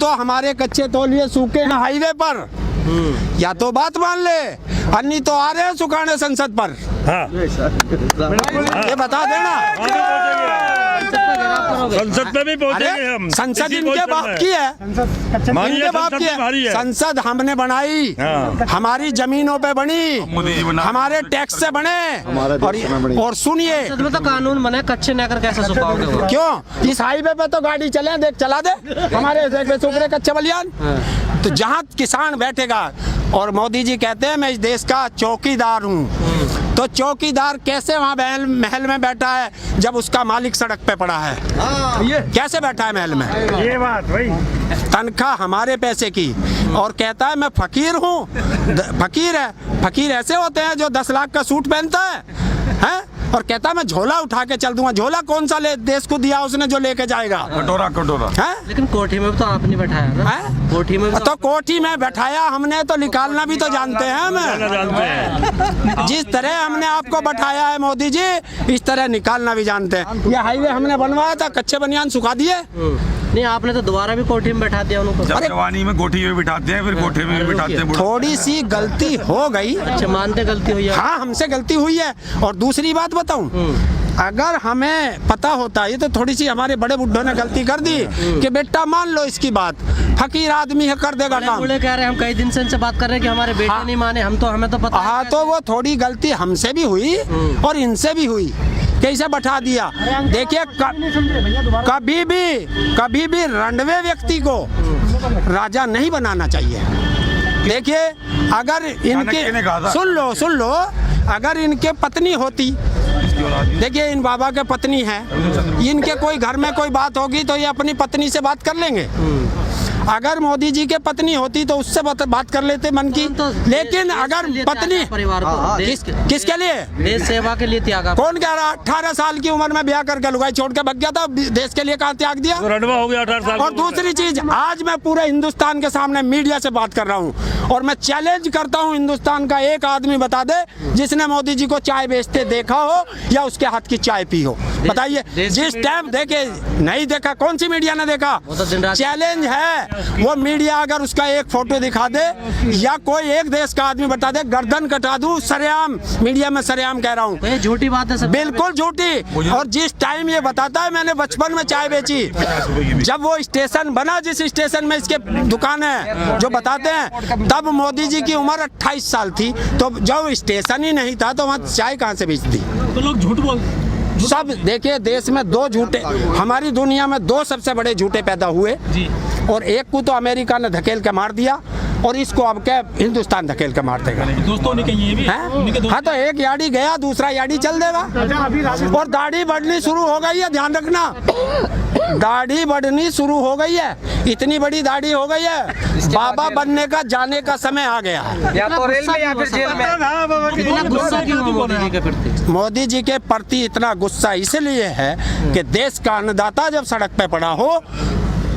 तो हमारे कच्चे तौलिए सूखे हैं हाईवे पर, या तो बात मान ले, अन्य तो आ रहे हैं सुखाने संसद पर। हाँ। ये बता देना। संसद में भी पहुंचेंगे हम। संसद इनके बाप की है, इनके बाप की है। संसद हमने बनाई, हमारी जमीनों पे बनी, हमारे टैक्स से बने। और सुनिए, में तो कानून बने, कच्चे नगर कैसे सुखाओगे? क्यों? इस हाईवे पे तो गाड़ी चले, देख चला दे, हमारे सूख रहे कच्चे बलियान। तो जहाँ किसान बैठेगा, और मोदी जी कहते हैं मैं इस देश का चौकीदार हूँ, तो चौकीदार कैसे वहाँ महल में बैठा है जब उसका मालिक सड़क पे पड़ा है? कैसे बैठा है महल में? ये बात भाई, तनख्वाह हमारे पैसे की, और कहता है मैं फकीर हूँ। फकीर है, फकीर ऐसे होते हैं जो 10 लाख का सूट पहनता है? और कहता है मैं झोला उठा के चल दूंगा। झोला कौन सा देश को दिया उसने जो लेके जाएगा? कटोरा है? लेकिन कोठी में तो आपने बैठाया ना? कोठी में तो कोठी में बैठाया हमने, तो निकालना भी तो जानते हैं हमें। जिस तरह हमने आपको बैठाया है मोदी जी, इस तरह निकालना भी जानते हैं। ये हाईवे हमने बनवाया था, कच्चे बनियान सुखा दिए। नहीं, आपने तो दोबारा भी कोठी में बैठा दिया उनको। जवानी में कोठी में बिठाते हैं, फिर कोठे में भी बिठाते हैं। थोड़ी सी गलती हो गई। अच्छा, मानते गलती हुई है? हाँ, हमसे गलती हुई है। और दूसरी बात बताऊं, अगर हमें पता होता, ये तो थोड़ी सी हमारे बड़े बुड्ढों ने गलती कर दी कि बेटा मान लो इसकी बात, फकीर आदमी है, कर देगा काम। बूढ़े कह रहे हैं, हम कई दिन से इनसे बात कर रहे हैं कि हमारे बेटे नहीं माने, हमें तो पता। हाँ, तो वो थोड़ी गलती हमसे भी हुई और इनसे भी हुई, कैसे बैठा दिया। देखिए, कभी भी रंडवे व्यक्ति को राजा नहीं बनाना चाहिए। देखिए, अगर इनके सुन लो, अगर इनके पत्नी होती, देखिए इन बाबा के पत्नी है, इनके कोई घर में कोई बात होगी तो ये अपनी पत्नी से बात कर लेंगे। अगर मोदी जी के पत्नी होती तो उससे बात कर लेते मन की। लेकिन अगर पत्नी, परिवार को किसके लिए? देश सेवा के लिए त्याग। कौन कह रहा? 18 साल की उम्र में ब्याह करके लुगाई छोड़ के भाग गया था, देश के लिए कहाँ त्याग दिया? रंडवा हो गया 18 साल। और दूसरी चीज, आज मैं पूरे हिंदुस्तान के सामने मीडिया से बात कर रहा हूँ, और मैं चैलेंज करता हूँ, हिंदुस्तान का एक आदमी बता दे जिसने मोदी जी को चाय बेचते देखा हो या उसके हाथ की चाय पी हो। बताइए, जिस टाइम देखे नहीं देखा, कौन सी मीडिया ने देखा? चैलेंज है, वो मीडिया अगर उसका एक फोटो दिखा दे या कोई एक देश का आदमी बता दे, गर्दन कटा दूं। सरेआम मीडिया में सरेआम कह रहा हूँ, झूठी बात है, बिल्कुल झूठी। और जिस टाइम ये बताता है मैंने बचपन में चाय बेची, जब वो स्टेशन बना, जिस स्टेशन में इसके दुकान है जो बताते हैं, तब मोदी जी की उम्र 28 साल थी। तो जब स्टेशन ही नहीं था तो वहाँ चाय कहाँ से बेचती? तो लोग झूठ बोल सब। देखिए, देश में 2 झूठे, हमारी दुनिया में 2 सबसे बड़े झूठे पैदा हुए जी। और एक को तो अमेरिका ने धकेल के मार दिया, और इसको अब क्या हिंदुस्तान धकेल के मार देगा। दोस्तों ने कही ये भी है? हाँ, तो एक याडी गया, दूसरा याडी चल देगा। और दाढ़ी बढ़नी शुरू हो गई है, ध्यान रखना, दाढ़ी बढ़नी शुरू हो गई है, इतनी बड़ी दाढ़ी हो गई है। बाबा बनने का जाने का समय आ गया है। या तो रेल में या फिर जेल में। इतना गुस्सा क्यों मोदी जी के प्रति? मोदी जी के प्रति इतना गुस्सा इसलिए है कि देश का अन्नदाता जब सड़क पे पड़ा हो,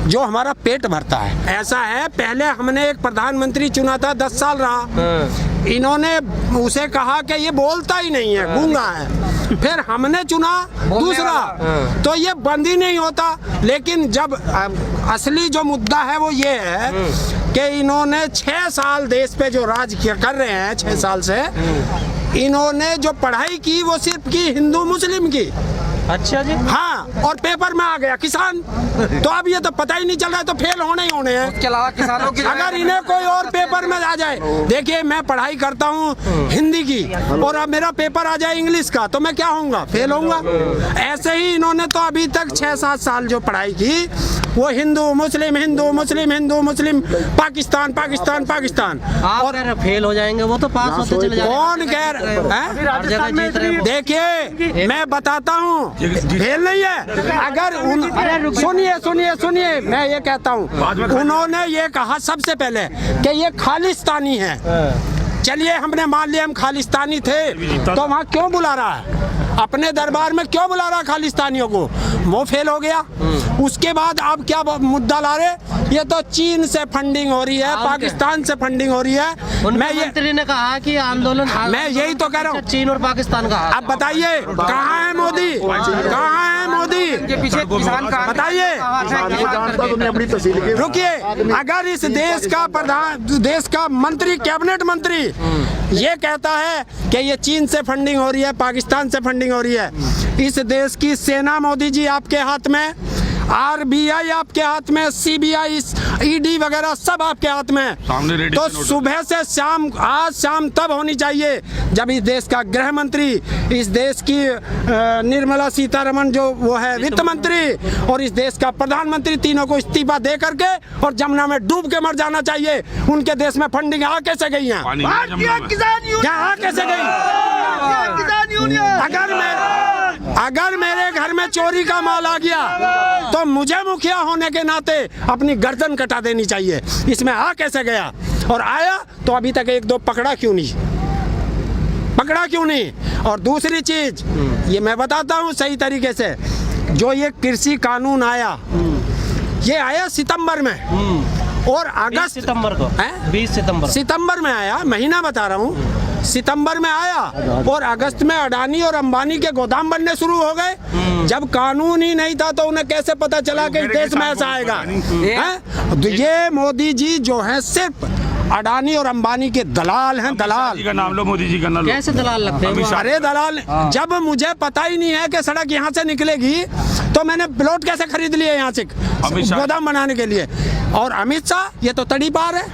जो हमारा पेट भरता है। ऐसा है, पहले हमने एक प्रधानमंत्री चुना था, 10 साल रहा, इन्होंने उसे कहा कि ये बोलता ही नहीं है, गूंगा है। फिर हमने चुना दूसरा, तो ये बंद ही नहीं होता। लेकिन जब असली जो मुद्दा है वो ये है कि इन्होंने 6 साल देश पे जो राज कर रहे हैं, 6 साल से इन्होंने जो पढ़ाई की वो सिर्फ की हिंदू मुस्लिम की। अच्छा जी। हाँ, और पेपर में आ गया किसान। तो अब ये तो पता ही नहीं चल रहा है, तो फेल होने ही होने हैं। उसके अलावा किसानों की अगर इन्हें कोई और पेपर में आ जाए, देखिए मैं पढ़ाई करता हूँ हिंदी की, और अब मेरा पेपर आ जाए इंग्लिश का, तो मैं क्या होऊंगा? फेल होऊंगा। ऐसे ही इन्होंने तो अभी तक 6-7 साल जो पढ़ाई की वो हिंदू मुस्लिम, हिंदू मुस्लिम, हिंदू मुस्लिम, पाकिस्तान पाकिस्तान पाकिस्तान। और फेल हो जाएंगे, वो तो पास होते चले जाएंगे। कौन कह रहा? देखिए, मैं बताता हूँ, फेल नहीं है। अगर सुनिए, मैं ये कहता हूँ, उन्होंने ये कहा सबसे पहले कि ये खालिस्तानी है। चलिए, हमने मान लिया हम खालिस्तानी थे, तो वहाँ क्यों बुला रहा है? अपने दरबार में क्यों बुला रहा खालिस्तानियों को? वो फेल हो गया। उसके बाद अब क्या मुद्दा ला रहे? ये तो चीन से फंडिंग हो रही है, पाकिस्तान से फंडिंग हो रही है। मैं ये मंत्री ने कहा कि आंदोलन मैं यही तो कह रहा हूँ, चीन और पाकिस्तान का। अब बताइए कहाँ है मोदी? कहाँ है मोदी? पीछे किसान का बताइए। रुकिए, अगर इस देश का मंत्री, कैबिनेट मंत्री ये कहता है कि ये चीन से फंडिंग हो रही है, पाकिस्तान से फंडिंग हो रही है, इस देश की सेना मोदी जी आपके हाथ में, RBI आपके हाथ में, CBI, ED वगैरह सब आपके हाथ में। सामने रेडी तो सुबह से शाम, आज शाम तब होनी चाहिए जब इस देश का गृह मंत्री, इस देश की निर्मला सीतारमण जो वो है वित्त मंत्री, और इस देश का प्रधानमंत्री, तीनों को इस्तीफा दे करके और जमुना में डूब के मर जाना चाहिए। उनके देश में फंडिंग आ कैसे गई है? यहाँ कैसे गई? अगर मेरे घर में चोरी का माल आ गया तो मुझे मुखिया होने के नाते अपनी गर्दन कटा देनी चाहिए। इसमें आ कैसे गया? और आया तो अभी तक एक दो पकड़ा क्यों नहीं? और दूसरी चीज ये मैं बताता हूँ सही तरीके से, जो ये कृषि कानून आया, ये आया सितंबर में और अगस्त सितंबर को, 20 सितंबर में आया, महीना बता रहा हूँ, सितंबर में आया और अगस्त में अडानी और अंबानी के गोदाम बनने शुरू हो गए। जब कानून ही नहीं था तो उन्हें कैसे पता चला कि इस देश में ऐसा आएगा? हैं? तो ये मोदी जी जो है सिर्फ अडानी और अंबानी के दलाल हैं, दलाल। का नाम लो, मोदी जी का नाम लो। कैसे दलाल लगते हैं? अरे दलाल, जब मुझे पता ही नहीं है कि सड़क यहाँ से निकलेगी तो मैंने प्लॉट कैसे खरीद लिए यहाँ से गोदाम बनाने के लिए? और अमित शाह ये तो तड़ी पार है,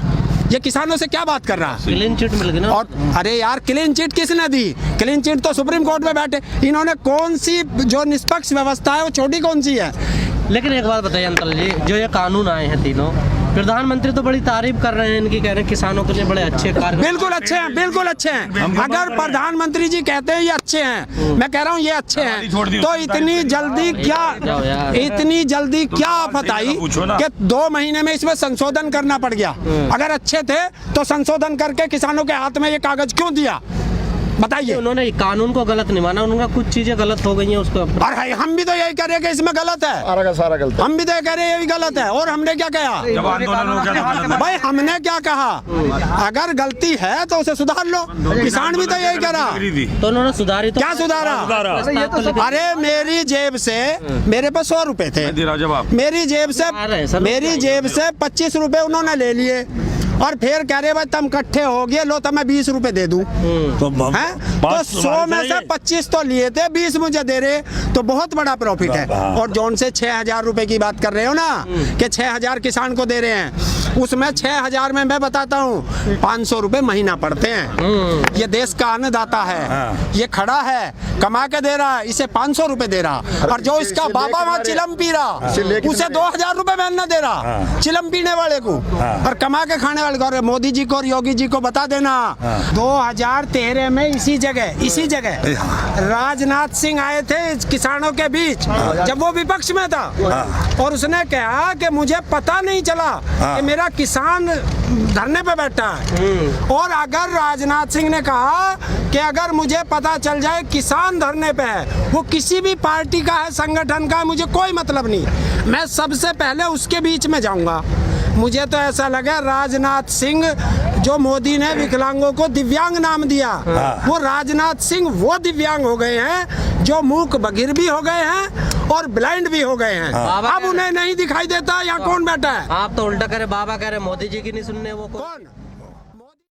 ये किसानों से क्या बात कर रहा है? क्लीन चिट मिल गई ना। और अरे यार, क्लीन चिट किसने दी? क्लीन चिट तो सुप्रीम कोर्ट में बैठे, इन्होंने कौन सी जो निष्पक्ष व्यवस्था है वो छोटी कौन सी है? लेकिन एक बात बताइए अंकल जी, जो ये कानून आए हैं तीनों, प्रधानमंत्री तो बड़ी तारीफ कर रहे हैं इनकी, कह रहे हैं किसानों के लिए बड़े अच्छे कार्य। बिल्कुल अच्छे हैं, बिल्कुल अच्छे हैं। अगर प्रधानमंत्री जी कहते हैं ये अच्छे हैं, मैं कह रहा हूँ ये अच्छे हैं, तो इतनी जल्दी क्या आफत आई कि 2 महीने में इसमें संशोधन करना पड़ गया? अगर अच्छे थे तो संशोधन करके किसानों के हाथ में ये कागज क्यों दिया? बताइए। उन्होंने कानून को गलत नहीं माना, उनका कुछ चीजें गलत हो गई हैं उसको। अरे हम भी तो यही कह रहे हैं कि इसमें गलत है, सारा गलत। हम भी तो कह रहे हैं यही गलत है। और हमने क्या कहा? जब आंदोलन हो गया भाई हमने क्या कहा? अगर गलती है तो उसे सुधार लो। किसान भी तो यही कह रहा, तो उन्होंने सुधारी तो क्या सुधारा? अरे मेरी जेब से, मेरे पास 100 रुपए थे, मेरी जेब से 25 रुपए उन्होंने ले लिए और फिर कह रहे भाई तुम इकट्ठे हो गए, लो तो मैं 20 रुपए दे दूं। तो 100 में से 25 तो लिए थे, 20 मुझे दे रहे, तो बहुत बड़ा प्रॉफिट है। और जौन से 6,000 रुपए की बात कर रहे हो ना कि 6,000 किसान को दे रहे हैं, उसमें 6,000 में मैं बताता हूँ 500 रुपए महीना पड़ते हैं। ये देश का अन्नदाता है, ये खड़ा है, कमा के दे रहा है, इसे 500 रुपए दे रहा। और जो इसका बाबा वहाँ चिलम पी रहा, उसे 2,000 रुपए महीना दे रहा, चिलम पीने वाले को और कमा के खाने वाले को। और मोदी जी को और योगी जी को बता देना, 2013 में इसी जगह राजनाथ सिंह आए थे किसानों के बीच, जब वो विपक्ष में था, और उसने कहा कि मुझे पता नहीं चला कि मेरा किसान धरने पे बैठा है। और अगर राजनाथ सिंह ने कहा कि अगर मुझे पता चल जाए किसान धरने पे है, वो किसी भी पार्टी का है, संगठन का है, मुझे कोई मतलब नहीं, मैं सबसे पहले उसके बीच में जाऊंगा। मुझे तो ऐसा लगा राजनाथ सिंह, जो मोदी ने विकलांगों को दिव्यांग नाम दिया, वो राजनाथ सिंह वो दिव्यांग हो गए हैं जो मूक बधिर भी हो गए हैं और ब्लाइंड भी हो गए हैं। अब उन्हें नहीं दिखाई देता यहाँ कौन बैठा है। आप तो उल्टा करे, बाबा कह रहे मोदी जी की नहीं सुनने, वो कौन?